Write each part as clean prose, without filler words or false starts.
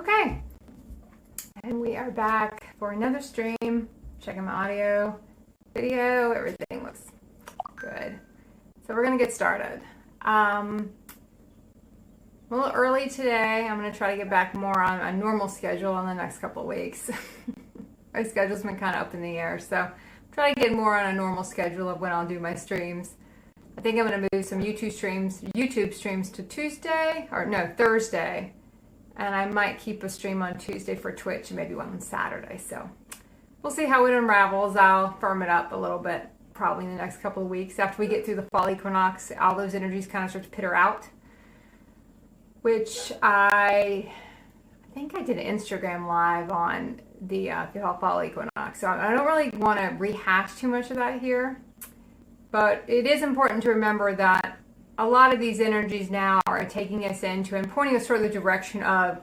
Okay, and we are back for another stream. Checking my audio, video, everything looks good. So we're gonna get started. A little early today. I'm gonna try to get back more on a normal schedule in the next couple of weeks. My schedule's been kind of up in the air, so I'm trying to get more on a normal schedule of when I'll do my streams. I think I'm gonna move some YouTube streams to Thursday. And I might keep a stream on Tuesday for Twitch and maybe one on Saturday. So we'll see how it unravels. I'll firm it up a little bit probably in the next couple of weeks. After we get through the fall equinox, all those energies kind of start to peter out. Which I think I did an Instagram live on the fall equinox. So I don't really want to rehash too much of that here. But it is important to remember that a lot of these energies now are taking us into and pointing us toward the direction of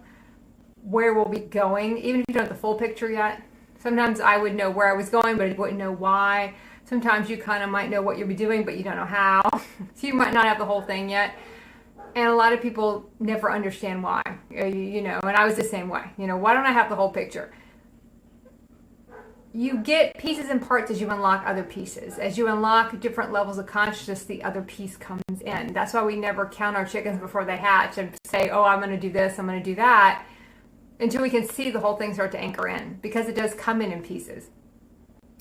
where we'll be going, even if you don't have the full picture yet. Sometimes I would know where I was going, but I wouldn't know why. Sometimes you kind of might know what you'll be doing, but you don't know how. So you might not have the whole thing yet. And a lot of people never understand why, and I was the same way. Why don't I have the whole picture? You get pieces and parts as you unlock other pieces. As you unlock different levels of consciousness, the other piece comes in. That's why we never count our chickens before they hatch and say, oh, I'm going to do this, I'm going to do that, until we can see the whole thing start to anchor in, because it does come in pieces.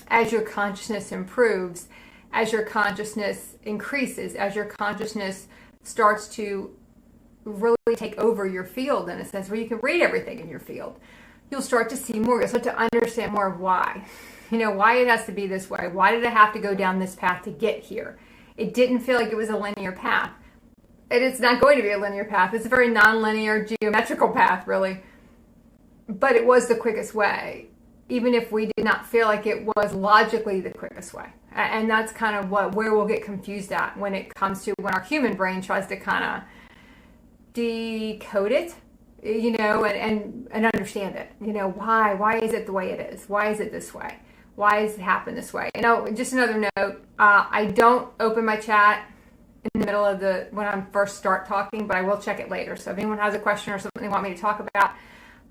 As your consciousness improves, as your consciousness increases, as your consciousness starts to really take over your field in a sense where you can read everything in your field, you'll start to see more. You'll start to understand more of why. Why it has to be this way. Why did I have to go down this path to get here? It didn't feel like it was a linear path. And it's not going to be a linear path. It's a very non-linear geometrical path, really. But it was the quickest way, even if we did not feel like it was logically the quickest way. And that's kind of where we'll get confused at when it comes to when our human brain tries to kind of decode it. And understand it. Why is it the way it is? Why is it this way? Why does it happen this way? Just another note, I don't open my chat in the middle of when I first start talking, but I will check it later. So if anyone has a question or something they want me to talk about,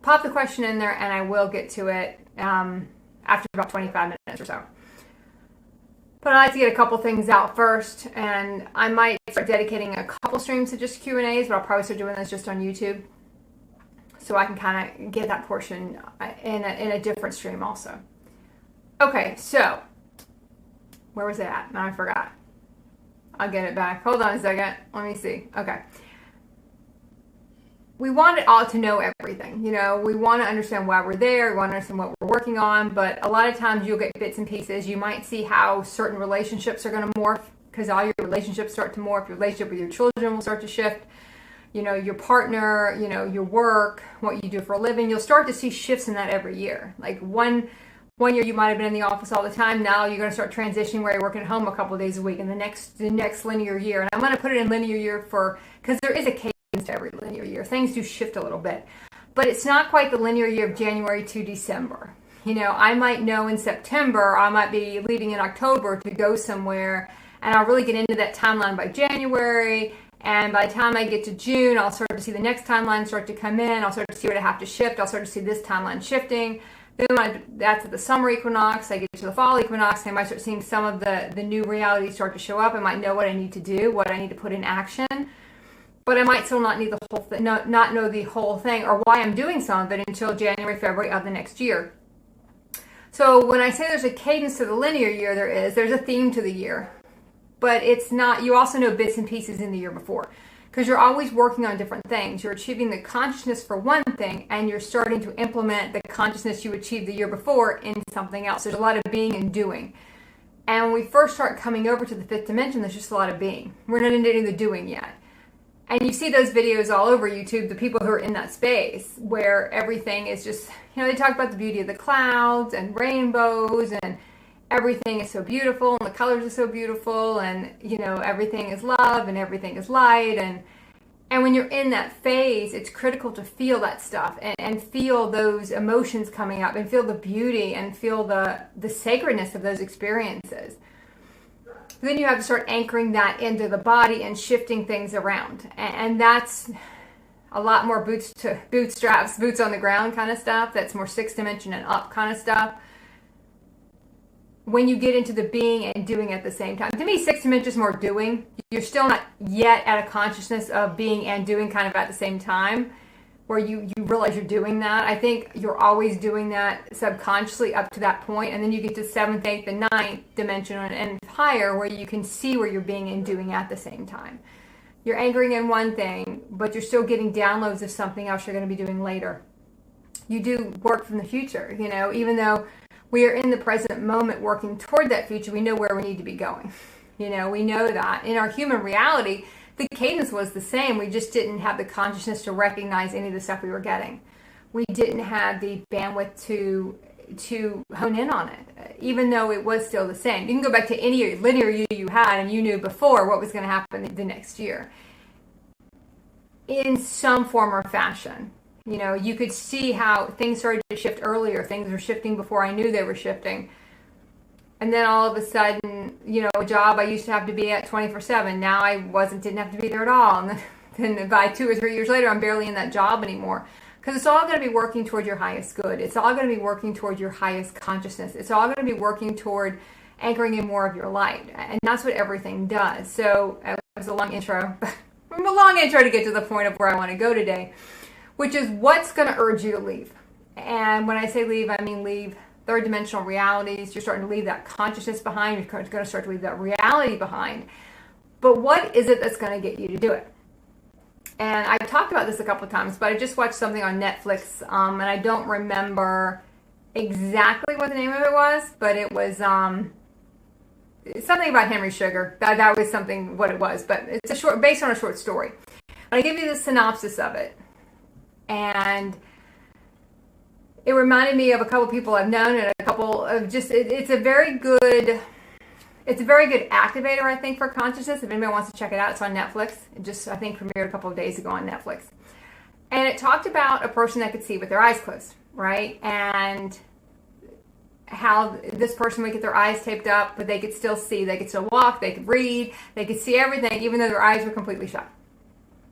pop the question in there and I will get to it after about 25 minutes or so. But I like to get a couple things out first, and I might start dedicating a couple streams to just Q&As, but I'll probably start doing this just on YouTube. So I can kind of get that portion in a different stream also. Okay, so where was it at? Now I forgot. I'll get it back. Hold on a second. Let me see. Okay. We want it all to know everything. We want to understand why we're there. We want to understand what we're working on. But a lot of times you'll get bits and pieces. You might see how certain relationships are going to morph, because all your relationships start to morph. Your relationship with your children will start to shift. Your partner, your work, what you do for a living, you'll start to see shifts in that every year. Like one year you might have been in the office all the time. Now you're going to start transitioning where you're working at home a couple of days a week in the next linear year. And I'm going to put it in linear year because there is a cadence to every linear year. Things do shift a little bit, but it's not quite the linear year of January to December. I might know in September, I might be leaving in October to go somewhere, and I'll really get into that timeline by January. And by the time I get to June, I'll start to see the next timeline start to come in. I'll start to see what I have to shift. I'll start to see this timeline shifting. Then that's at the summer equinox. I get to the fall equinox. I might start seeing some of the new realities start to show up. I might know what I need to do, what I need to put in action. But I might still not need the whole thing, not know the whole thing or why I'm doing some of it until January, February of the next year. So when I say there's a cadence to the linear year, there's a theme to the year. But it's not, you also know bits and pieces in the year before, because you're always working on different things. You're achieving the consciousness for one thing, and you're starting to implement the consciousness you achieved the year before in something else. There's a lot of being and doing. And when we first start coming over to the fifth dimension, there's just a lot of being. We're not into the doing yet. And you see those videos all over YouTube, the people who are in that space, where everything is just, they talk about the beauty of the clouds and rainbows, and everything is so beautiful, and the colors are so beautiful, and everything is love and everything is light, and when you're in that phase, it's critical to feel that stuff and feel those emotions coming up and feel the beauty and feel the sacredness of those experiences. Then you have to start anchoring that into the body and shifting things around, and that's a lot more bootstraps, boots on the ground kind of stuff. That's more 6th dimension and up kind of stuff. When you get into the being and doing at the same time. To me, 6th dimension is more doing. You're still not yet at a consciousness of being and doing kind of at the same time, where you realize you're doing that. I think you're always doing that subconsciously up to that point, and then you get to 7th, 8th, and 9th dimension and higher, where you can see where you're being and doing at the same time. You're anchoring in one thing, but you're still getting downloads of something else you're going to be doing later. You do work from the future, even though we are in the present moment working toward that future, we know where we need to be going. We know that. In our human reality, the cadence was the same. We just didn't have the consciousness to recognize any of the stuff we were getting. We didn't have the bandwidth to hone in on it, even though it was still the same. You can go back to any linear you had, and you knew before what was going to happen the next year in some form or fashion. You could see how things started to shift earlier. Things were shifting before I knew they were shifting. And then all of a sudden, a job I used to have to be at 24/7. Now I didn't have to be there at all. And then by 2 or 3 years later, I'm barely in that job anymore. Because it's all going to be working toward your highest good. It's all going to be working toward your highest consciousness. It's all going to be working toward anchoring in more of your light. And that's what everything does. So it was a long intro. A long intro to get to the point of where I want to go today, which is what's going to urge you to leave. And when I say leave, I mean leave third dimensional realities. You're starting to leave that consciousness behind. You're going to start to leave that reality behind. But what is it that's going to get you to do it? And I've talked about this a couple of times, but I just watched something on Netflix, and I don't remember exactly what the name of it was, but it was something about Henry Sugar. That was what it was, but it's based on a short story. But I give you the synopsis of it, and it reminded me of a couple people I've known, and a couple of it's a very good activator, I think, for consciousness. If anybody wants to check it out, it's on Netflix. It just, I think, premiered a couple of days ago on Netflix. And it talked about a person that could see with their eyes closed, right? And how this person would get their eyes taped up, but they could still see. They could still walk. They could read. They could see everything, even though their eyes were completely shut.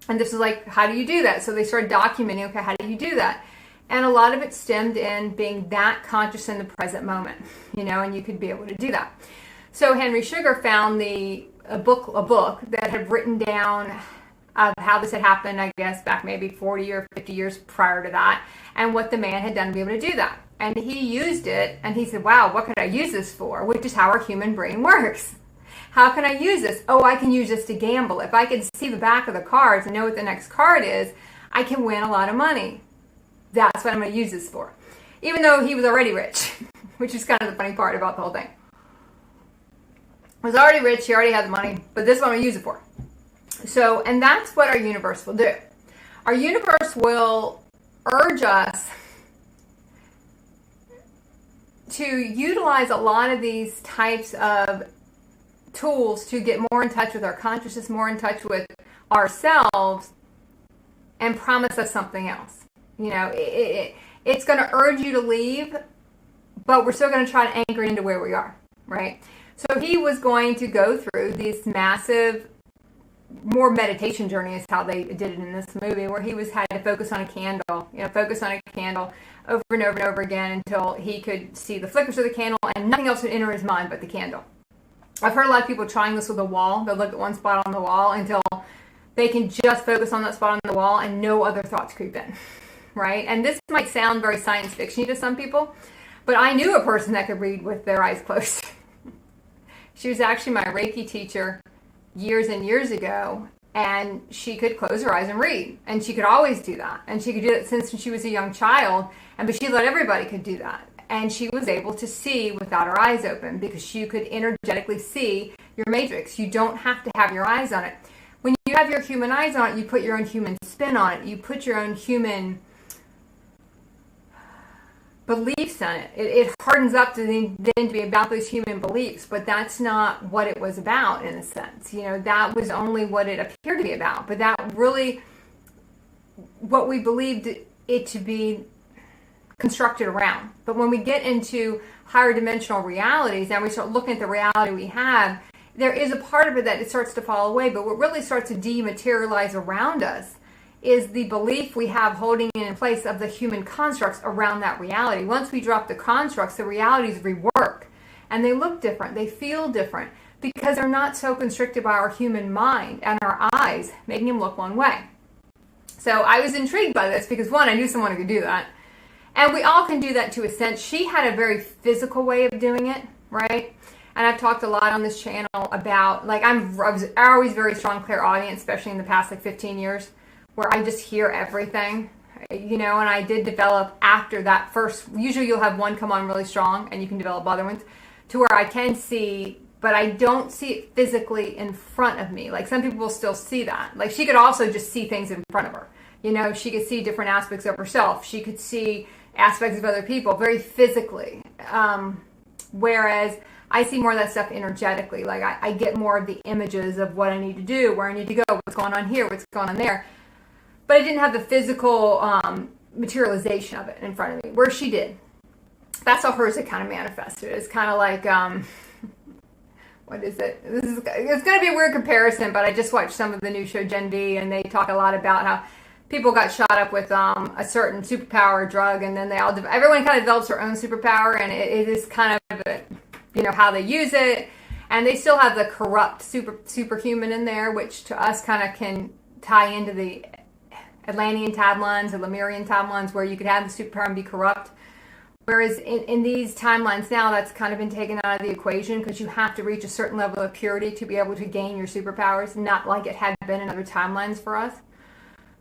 And this was like, how do you do that? So they started documenting, okay, how do you do that? And a lot of it stemmed in being that conscious in the present moment, and you could be able to do that. So Henry Sugar found a book that had written down of how this had happened, I guess, back maybe 40 or 50 years prior to that, and what the man had done to be able to do that. And he used it, and he said, wow, what could I use this for? Which is how our human brain works. How can I use this? Oh, I can use this to gamble. If I can see the back of the cards and know what the next card is, I can win a lot of money. That's what I'm going to use this for. Even though he was already rich, which is kind of the funny part about the whole thing. Was already rich, he already had the money, but this is what I'm going to use it for. So, and that's what our universe will do. Our universe will urge us to utilize a lot of these types of tools to get more in touch with our consciousness, more in touch with ourselves, and promise us something else. It's going to urge you to leave, but we're still going to try to anchor into where we are, right? So he was going to go through this massive, more meditation journey is how they did it in this movie, where he had to focus on a candle over and over and over again until he could see the flickers of the candle and nothing else would enter his mind but the candle. I've heard a lot of people trying this with a wall. They'll look at one spot on the wall until they can just focus on that spot on the wall and no other thoughts creep in, right? And this might sound very science fiction to some people, but I knew a person that could read with their eyes closed. She was actually my Reiki teacher years and years ago, and she could close her eyes and read, and she could always do that, and she could do it since she was a young child, but she let everybody could do that, and she was able to see without her eyes open because she could energetically see your matrix. You don't have to have your eyes on it. When you have your human eyes on it, you put your own human spin on it. You put your own human beliefs on it. It hardens up to then to be about those human beliefs, but that's not what it was about in a sense. That was only what it appeared to be about, but that really what we believed it to be constructed around. But when we get into higher dimensional realities and we start looking at the reality we have, there is a part of it that it starts to fall away, but what really starts to dematerialize around us is the belief we have holding in place of the human constructs around that reality. Once we drop the constructs, the realities rework, and they look different, they feel different, because they're not so constricted by our human mind and our eyes, making them look one way. So I was intrigued by this because, one, I knew someone who could do that. And we all can do that to a sense. She had a very physical way of doing it, right? And I've talked a lot on this channel about, like, I was always very strong clairaudient, especially in the past, 15 years, where I just hear everything, and I did develop after that first, usually you'll have one come on really strong and you can develop other ones, to where I can see, but I don't see it physically in front of me. Like, some people will still see that. Like, she could also just see things in front of her. She could see different aspects of herself. She could see aspects of other people very physically. Whereas I see more of that stuff energetically. Like, I get more of the images of what I need to do, where I need to go, what's going on here, what's going on there. But I didn't have the physical materialization of it in front of me, where she did. That's how hers had kind of manifested. It's kind of like, what is it? It's going to be a weird comparison, but I just watched some of the new show Gen V, and they talk a lot about how people got shot up with a certain superpower drug, and then everyone kind of develops their own superpower, and it is kind of, how they use it. And they still have the corrupt superhuman in there, which to us kind of can tie into the Atlantean timelines or Lemurian timelines, where you could have the superpower and be corrupt. Whereas in these timelines now, that's kind of been taken out of the equation, because you have to reach a certain level of purity to be able to gain your superpowers, not like it had been in other timelines for us.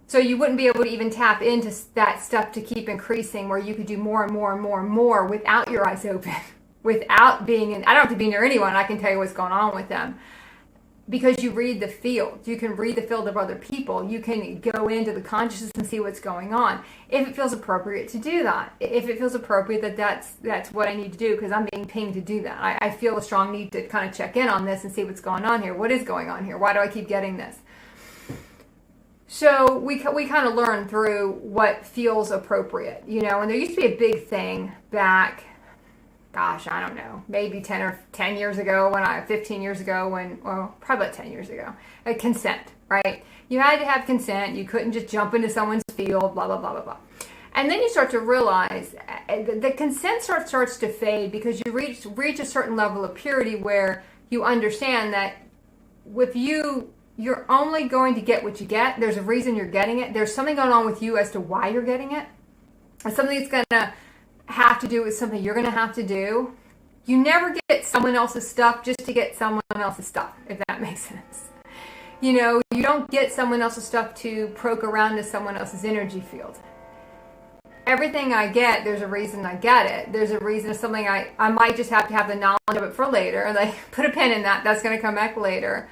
So you wouldn't be able to even tap into that stuff to keep increasing, where you could do more and more and more and more without your eyes open, without being in, I don't have to be near anyone, I can tell you what's going on with them. Because you read the field. You can read the field of other people. You can go into the consciousness and see what's going on. If it feels appropriate to do that. If it feels appropriate that's what I need to do, because I'm being pinged to do that. I feel a strong need to kind of check in on this and see what's going on here. What is going on here? Why do I keep getting this? So we kind of learn through what feels appropriate, and there used to be a big thing back, gosh, I don't know, maybe 10 years ago, 15 years ago, probably about 10 years ago, consent, right? You had to have consent. You couldn't just jump into someone's field, blah, blah, blah, blah, blah. And then you start to realize the consent starts to fade, because you reach a certain level of purity where you understand that with you're only going to get what you get. There's a reason you're getting it. There's something going on with you as to why you're getting it. It's something that's going to have to do with something you're going to have to do. You never get someone else's stuff just to get someone else's stuff, if that makes sense. You don't get someone else's stuff to poke around to someone else's energy field. Everything I get, there's a reason I get it. There's a reason, of something I might just have to have the knowledge of it for later. Like, put a pin in that. That's going to come back later.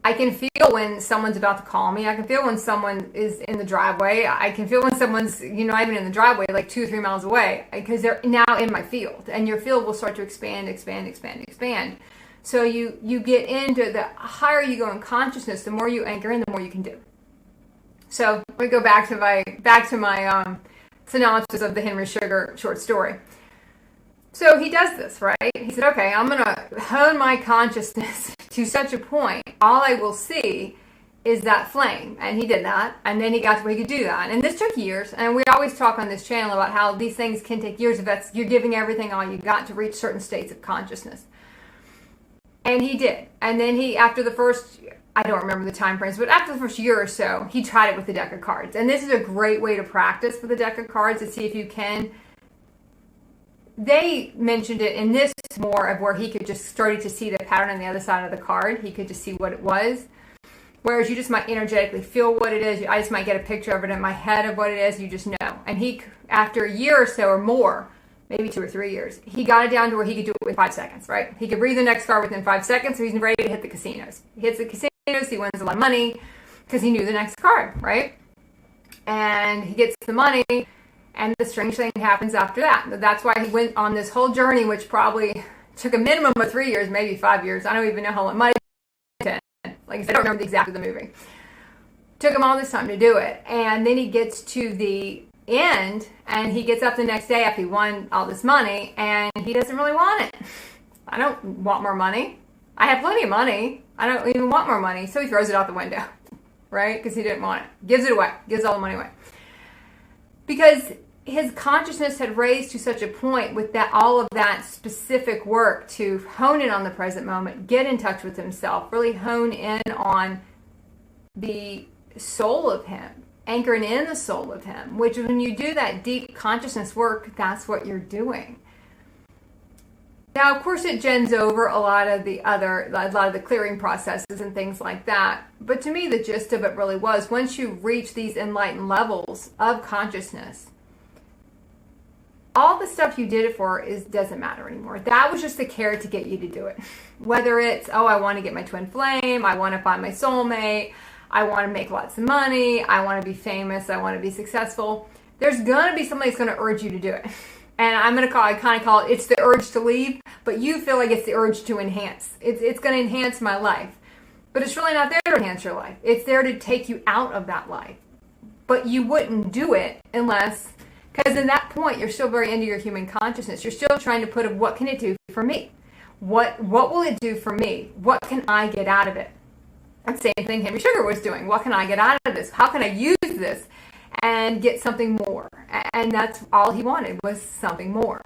I can feel when someone's about to call me. I can feel when someone is in the driveway. I can feel when someone's, not even in the driveway, like 2 or 3 miles away, because they're now in my field. And your field will start to expand. So you get into, the higher you go in consciousness, the more you anchor in, the more you can do. So we go back to my synopsis of the Henry Sugar short story. So he does this, right? He said, okay, I'm going to hone my consciousness to such a point, all I will see is that flame. And he did that. And then he got to where he could do that. And this took years. And we always talk on this channel about how these things can take years if you're giving everything all you got to reach certain states of consciousness. And he did. And then after the first, I don't remember the time frames, but after the first year or so, he tried it with the deck of cards. And this is a great way to practice with the deck of cards, to see if you can. They mentioned it in this more of where he could just started to see the pattern on the other side of the card. He could just see what it was. Whereas you just might energetically feel what it is. I just might get a picture of it in my head of what it is. You just know. And he, after a year or so or more, maybe 2 or 3 years, he got it down to where he could do it with 5 seconds, right? He could read the next card within 5 seconds, so he's ready to hit the casinos. He hits the casinos, he wins a lot of money because he knew the next card, right? And he gets the money. And the strange thing happens after that. That's why he went on this whole journey, which probably took a minimum of 3 years, maybe 5 years. I don't even know how long. Might have been 10. Like I said, I don't remember exactly the movie. Took him all this time to do it. And then he gets to the end, and he gets up the next day after he won all this money, and he doesn't really want it. I don't want more money. I have plenty of money. I don't even want more money. So he throws it out the window. right? Because he didn't want it. Gives it away. Gives all the money away. Because his consciousness had raised to such a point with that, all of that specific work to hone in on the present moment, get in touch with himself, really hone in on the soul of him, anchoring in the soul of him, which when you do that deep consciousness work, that's what you're doing. Now, of course, it gens over a lot of the clearing processes and things like that. But to me, the gist of it really was, once you reach these enlightened levels of consciousness, all the stuff you did it for doesn't matter anymore. That was just the carrot to get you to do it. Whether it's, I want to get my twin flame, I want to find my soulmate, I want to make lots of money, I want to be famous, I want to be successful. There's going to be somebody that's going to urge you to do it. And I kind of call it, it's the urge to leave, but you feel like it's the urge to enhance. It's going to enhance my life. But it's really not there to enhance your life. It's there to take you out of that life. But you wouldn't do it unless, because in that point, you're still very into your human consciousness. You're still trying to put, what can it do for me? What will it do for me? What can I get out of it? And same thing Henry Sugar was doing. What can I get out of this? How can I use this and get something more? And that's all he wanted, was something more.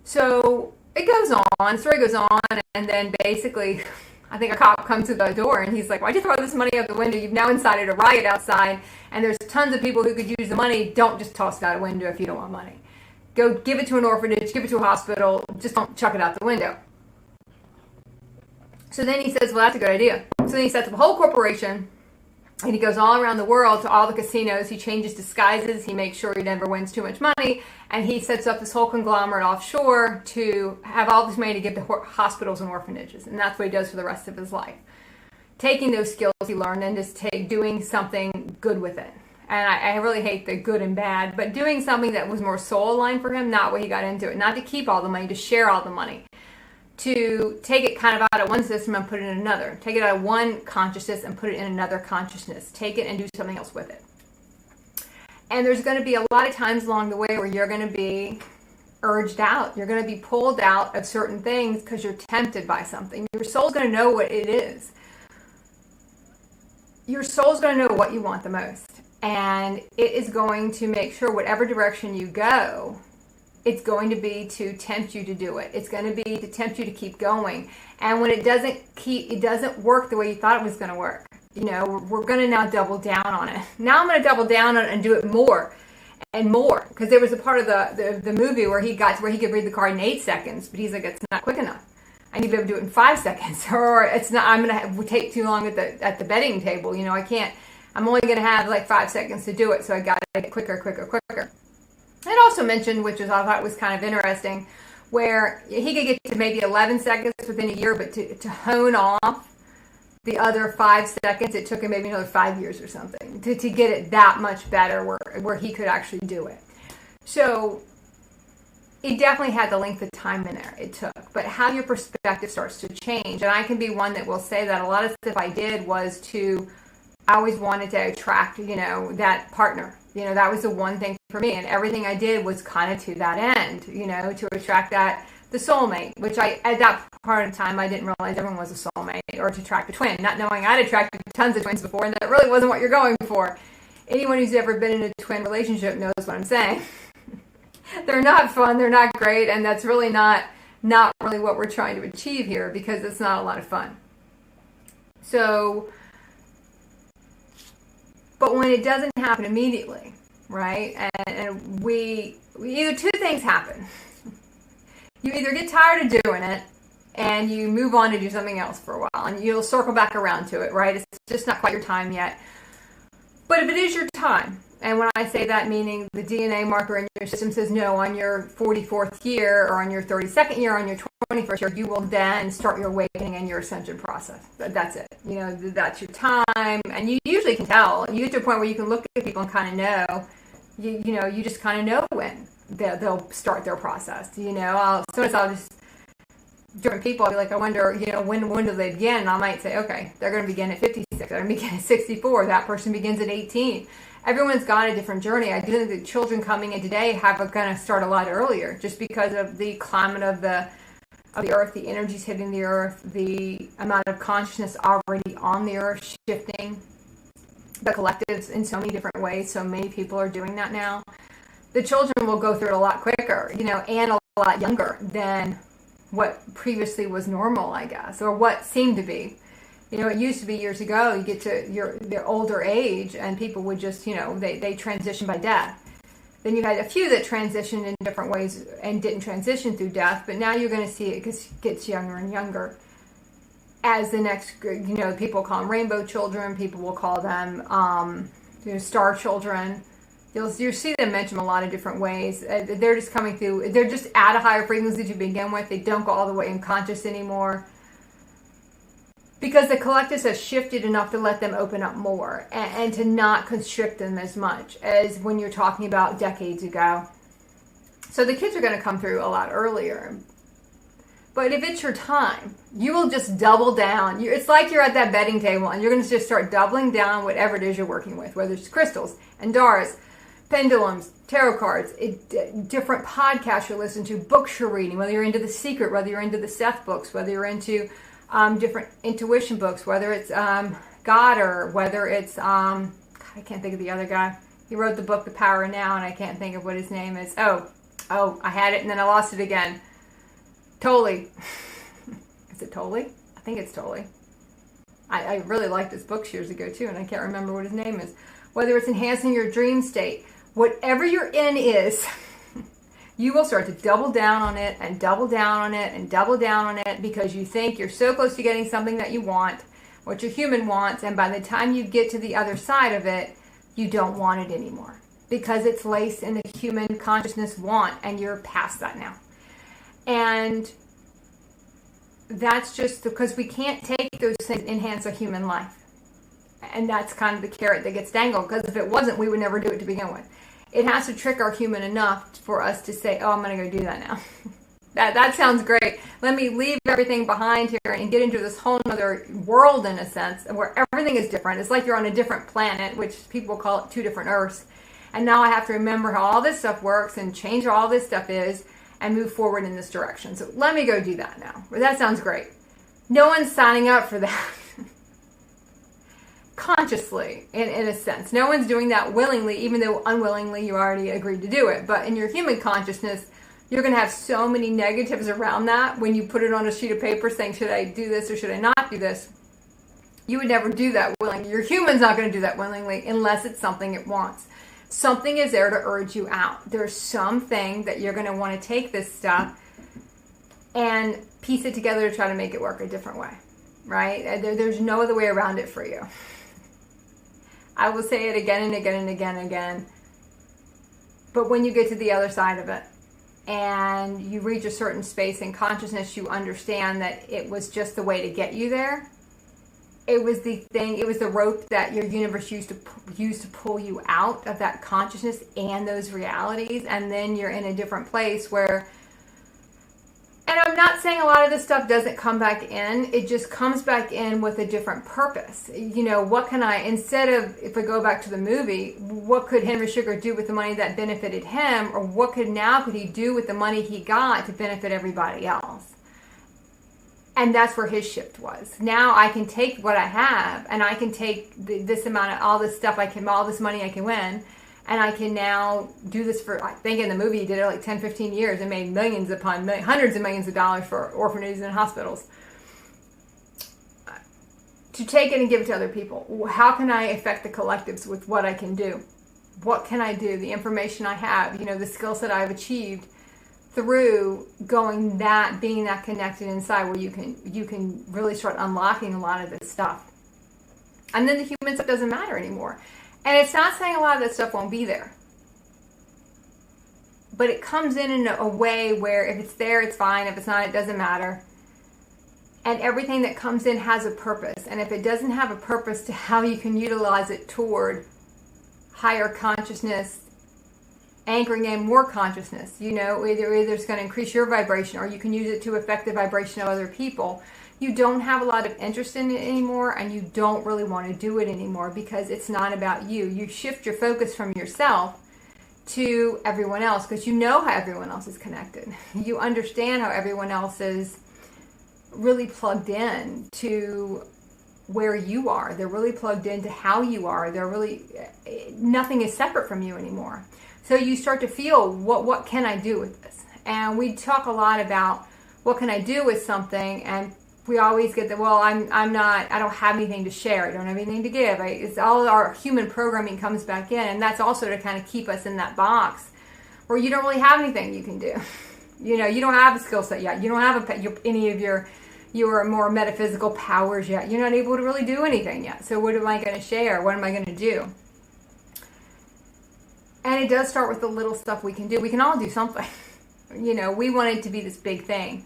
So it goes on, the story goes on, and then basically, I think a cop comes to the door and he's like, why'd you throw this money out the window? You've now incited a riot outside, and there's tons of people who could use the money. Don't just toss it out a window if you don't want money. Go give it to an orphanage, give it to a hospital, just don't chuck it out the window. So then he says, well, that's a good idea. So then he sets up a whole corporation, and he goes all around the world to all the casinos. He changes disguises. He makes sure he never wins too much money. And he sets up this whole conglomerate offshore to have all this money to give to hospitals and orphanages. And that's what he does for the rest of his life. Taking those skills he learned and just doing something good with it. And I really hate the good and bad, but doing something that was more soul aligned for him, not what he got into it. Not to keep all the money, to share all the money. To take it kind of out of one system and put it in another. Take it out of one consciousness and put it in another consciousness. Take it and do something else with it. And there's going to be a lot of times along the way where you're going to be urged out. You're going to be pulled out of certain things because you're tempted by something. Your soul's going to know what it is. Your soul's going to know what you want the most. And it is going to make sure whatever direction you go, it's going to be to tempt you to do it. It's going to be to tempt you to keep going. And when it doesn't work the way you thought it was going to work, we're going to now double down on it. Now I'm going to double down on it and do it more and more. Because there was a part of the movie where he got to where he could read the card in 8 seconds, but he's like, it's not quick enough. I need to be able to do it in 5 seconds, or it's not. I'm going to take too long at the betting table. I can't. I'm only going to have like 5 seconds to do it, so I got to get quicker. It also mentioned, which I thought was kind of interesting, where he could get to maybe 11 seconds within a year, but to hone off the other 5 seconds, it took him maybe another 5 years or something to get it that much better where he could actually do it. So it definitely had the length of time in there it took, but how your perspective starts to change. And I can be one that will say that a lot of stuff I did was I always wanted to attract, that partner. That was the one thing for me. And everything I did was kind of to that end, to attract the soulmate, which at that part of time, I didn't realize everyone was a soulmate, or to attract a twin, not knowing I'd attracted tons of twins before, and that really wasn't what you're going for. Anyone who's ever been in a twin relationship knows what I'm saying. They're not fun. They're not great. And that's really not really what we're trying to achieve here, because it's not a lot of fun. So, but when it doesn't happen immediately, right? And we either two things happen. You either get tired of doing it and you move on to do something else for a while, and you'll circle back around to it, right? It's just not quite your time yet. But if it is your time, and when I say that, meaning the DNA marker in your system says no, on your 44th year or on your 32nd year, on your 21st year, you will then start your awakening and your ascension process. That's it. That's your time. And you usually can tell. You get to a point where you can look at people and kind of know, you just kind of know when they'll start their process. Sometimes I'll just, different people, I'll be like, I wonder, when do they begin? And I might say, okay, they're going to begin at 56. They're going to begin at 64. That person begins at 18. Everyone's got a different journey. I do think the children coming in today are going to start a lot earlier, just because of the climate of the earth, the energies hitting the earth, the amount of consciousness already on the earth shifting. the collectives in so many different ways. So many people are doing that now. The children will go through it a lot quicker, and a lot younger than what previously was normal, I guess, or what seemed to be. It used to be years ago, you get to their older age and people would just, they transition by death. Then you had a few that transitioned in different ways and didn't transition through death, but now you're going to see it gets younger and younger. As the next, people call them rainbow children, people will call them star children. You'll see them mentioned a lot of different ways. They're just coming through, they're just at a higher frequency to begin with. They don't go all the way unconscious anymore. Because the collectives have shifted enough to let them open up more and to not constrict them as much as when you're talking about decades ago. So the kids are going to come through a lot earlier. But if it's your time, you will just double down. It's like you're at that betting table and you're going to just start doubling down whatever it is you're working with, whether it's crystals, Andaras, pendulums, tarot cards, different podcasts you listen to, books you're reading, whether you're into The Secret, whether you're into the Seth books, whether you're into different intuition books, whether it's God or whether it's, I can't think of the other guy. He wrote the book, The Power of Now, and I can't think of what his name is. Oh, I had it and then I lost it again. Tolle. Is it Tolle? I think it's Tolle. I really liked his books years ago too, and I can't remember what his name is. Whether it's enhancing your dream state, whatever your in is, you will start to double down on it and double down on it and double down on it because you think you're so close to getting something that you want, what your human wants, and by the time you get to the other side of it, you don't want it anymore because it's laced in the human consciousness want, and you're past that now. And that's just because we can't take those things and enhance a human life. And that's kind of the carrot that gets dangled, because if it wasn't, we would never do it to begin with. It has to trick our human enough for us to say, oh, I'm going to go do that now. That sounds great. Let me leave everything behind here and get into this whole other world, in a sense, where everything is different. It's like you're on a different planet, which people call it 2 different Earths. And now I have to remember how all this stuff works and change how all this stuff is and move forward in this direction. So let me go do that now. That sounds great. No one's signing up for that. Consciously, in a sense. No one's doing that willingly, even though unwillingly you already agreed to do it. But in your human consciousness, you're going to have so many negatives around that when you put it on a sheet of paper saying, should I do this or should I not do this? You would never do that willingly. Your human's not going to do that willingly unless it's something it wants. Something is there to urge you out. There's something that you're going to want to take this stuff and piece it together to try to make it work a different way, right? There's no other way around it for you. I will say it again and again and again and again. But when you get to the other side of it and you reach a certain space in consciousness, you understand that it was just the way to get you there. It was the thing, it was the rope that your universe used to pull you out of that consciousness and those realities. And then you're in a different place where, and I'm not saying a lot of this stuff doesn't come back in. It just comes back in with a different purpose. What can I, instead of, if I go back to the movie, what could Henry Sugar do with the money that benefited him? Or what could he do with the money he got to benefit everybody else? And that's where his shift was. Now I can take what I have and I can take this amount of all this stuff all this money I can win. And I can now do this for, I think in the movie he did it like 10, 15 years and made millions upon hundreds of millions of dollars for orphanages and hospitals. To take it and give it to other people. How can I affect the collectives with what I can do? What can I do? The information I have, the skill set I've achieved through being that connected inside where you can really start unlocking a lot of this stuff. And then the human stuff doesn't matter anymore. And it's not saying a lot of that stuff won't be there. But it comes in a way where if it's there, it's fine. If it's not, it doesn't matter. And everything that comes in has a purpose. And if it doesn't have a purpose to how you can utilize it toward higher consciousness, anchoring in more consciousness, either it's going to increase your vibration or you can use it to affect the vibration of other people. You don't have a lot of interest in it anymore and you don't really want to do it anymore because it's not about you. You shift your focus from yourself to everyone else because you know how everyone else is connected. You understand how everyone else is really plugged in to where you are. They're really plugged into how you are. Nothing is separate from you anymore. So you start to feel, what can I do with this? And we talk a lot about what can I do with something, and we always get I don't have anything to share. I don't have anything to give. It's all our human programming comes back in, and that's also to kind of keep us in that box where you don't really have anything you can do. You don't have a skill set yet. You don't have any of your more metaphysical powers yet. You're not able to really do anything yet. So what am I going to share? What am I going to do? And it does start with the little stuff we can do. We can all do something. We want it to be this big thing.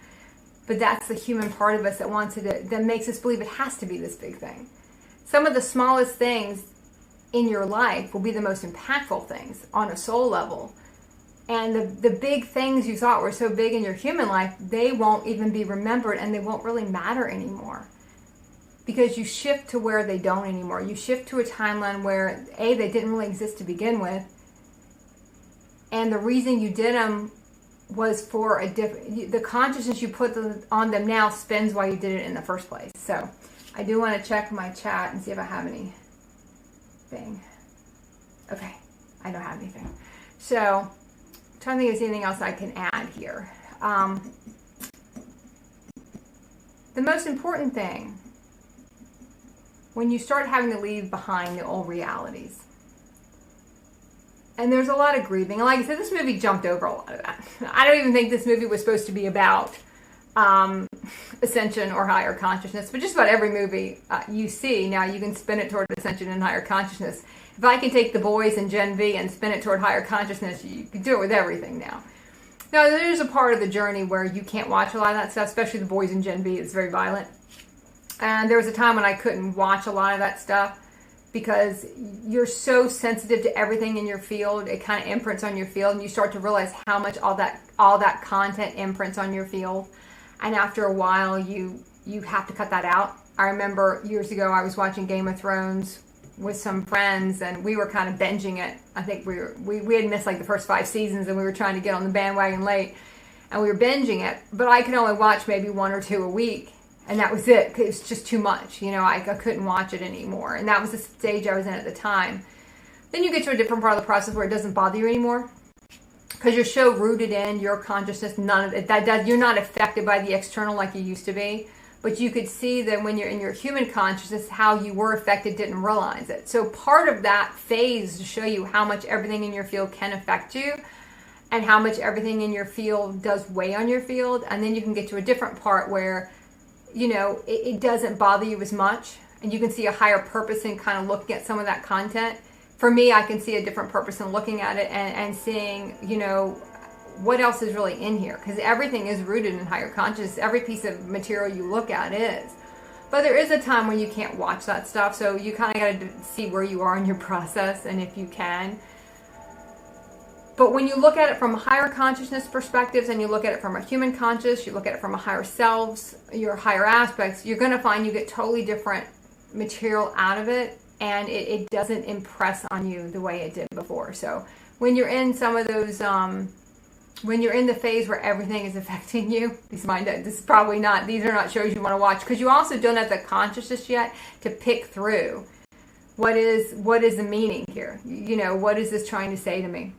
But that's the human part of us that makes us believe it has to be this big thing. Some of the smallest things in your life will be the most impactful things on a soul level. And the big things you thought were so big in your human life, they won't even be remembered, and they won't really matter anymore. Because you shift to where they don't anymore. You shift to a timeline where, A, they didn't really exist to begin with. And the reason you did them was for the consciousness you put on them now spins why you did it in the first place. So I do want to check my chat and see if I have anything. Okay, I don't have anything. So I'm trying to think if there's anything else I can add here. The most important thing when you start having to leave behind the old realities, and there's a lot of grieving. Like I said, this movie jumped over a lot of that. I don't even think this movie was supposed to be about ascension or higher consciousness, but just about every movie you see, now you can spin it toward ascension and higher consciousness. If I can take The Boys and Gen V and spin it toward higher consciousness, you can do it with everything now. Now, there's a part of the journey where you can't watch a lot of that stuff, especially The Boys and Gen V. It's very violent. And there was a time when I couldn't watch a lot of that stuff, because you're so sensitive to everything in your field. It kind of imprints on your field, and you start to realize how much all that content imprints on your field. And after a while, you have to cut that out. I remember years ago, I was watching Game of Thrones with some friends, and we were kind of binging it. I think we had missed like the first 5 seasons, and we were trying to get on the bandwagon late, and we were binging it. But I could only watch maybe 1 or 2 a week. And that was it. It was just too much. I couldn't watch it anymore. And that was the stage I was in at the time. Then you get to a different part of the process where it doesn't bother you anymore, because you're so rooted in your consciousness. None of it, you're not affected by the external like you used to be. But you could see that when you're in your human consciousness, how you were affected, didn't realize it. So part of that phase to show you how much everything in your field can affect you, and how much everything in your field does weigh on your field. And then you can get to a different part where it doesn't bother you as much, and you can see a higher purpose in kind of looking at some of that content. For me, I can see a different purpose in looking at it and seeing, what else is really in here, because everything is rooted in higher consciousness. Every piece of material you look at is. But there is a time when you can't watch that stuff, so you kind of got to see where you are in your process, and if you can. But when you look at it from a higher consciousness perspectives, and you look at it from a human conscious, you look at it from a higher selves, your higher aspects, you're going to find you get totally different material out of it, and it doesn't impress on you the way it did before. So when you're in some of those, when you're in the phase where everything is affecting you, these are not shows you want to watch, because you also don't have the consciousness yet to pick through what is the meaning here. What is this trying to say to me?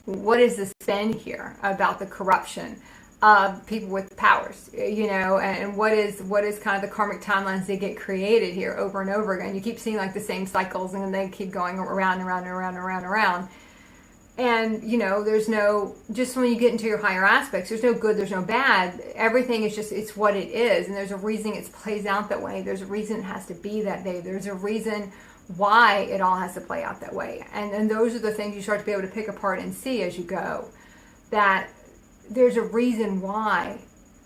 What is the spin here about the corruption of people with powers, and what is kind of the karmic timelines that get created here over and over again. You keep seeing like the same cycles, and they keep going around and around and around and around and around. And, there's no, just when you get into your higher aspects, there's no good, there's no bad. Everything is just, it's what it is. And there's a reason it plays out that way. There's a reason it has to be that way. There's a reason why it all has to play out that way. And those are the things you start to be able to pick apart and see as you go, that there's a reason why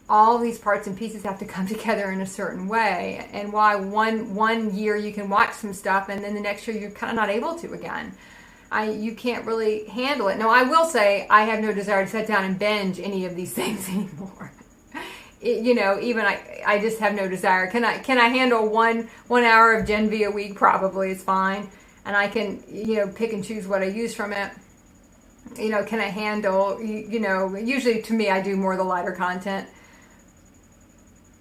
all these parts and pieces have to come together in a certain way, and why one year you can watch some stuff and then the next year you're kind of not able to again. You can't really handle it. Now, I will say I have no desire to sit down and binge any of these things anymore. I just have no desire. Can I handle one hour of Gen V a week? Probably it's fine, and I can pick and choose what I use from it. Can I handle usually to me I do more of the lighter content.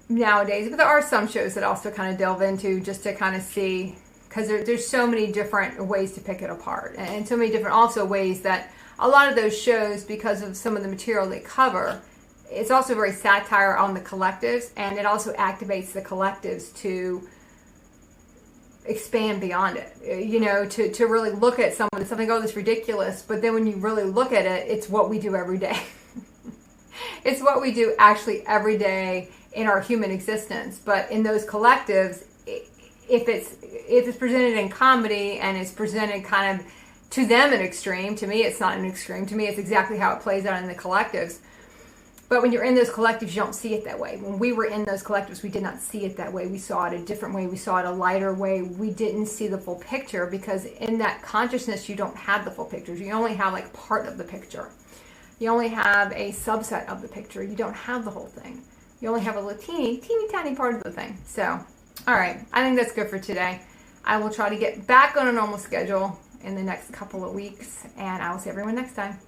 nowadays, but there are some shows that also kind of delve into just to kind of see, because there's so many different ways to pick it apart, and so many different also ways that a lot of those shows, because of some of the material they cover, it's also very satire on the collectives, and it also activates the collectives to expand beyond it, you know, to really look at something, oh, this is ridiculous, but then when you really look at it, it's what we do every day. It's what we do actually every day in our human existence. But in those collectives, if it's presented in comedy and it's presented kind of to them an extreme, to me it's not an extreme. To me it's exactly how it plays out in the collectives. But when you're in those collectives, you don't see it that way. When we were in those collectives, we did not see it that way. We saw it a different way. We saw it a lighter way. We didn't see the full picture, because in that consciousness, you don't have the full picture. You only have like part of the picture. You only have a subset of the picture. You don't have the whole thing. You only have a little teeny tiny part of the thing. So, all right. I think that's good for today. I will try to get back on a normal schedule in the next couple of weeks, and I will see everyone next time.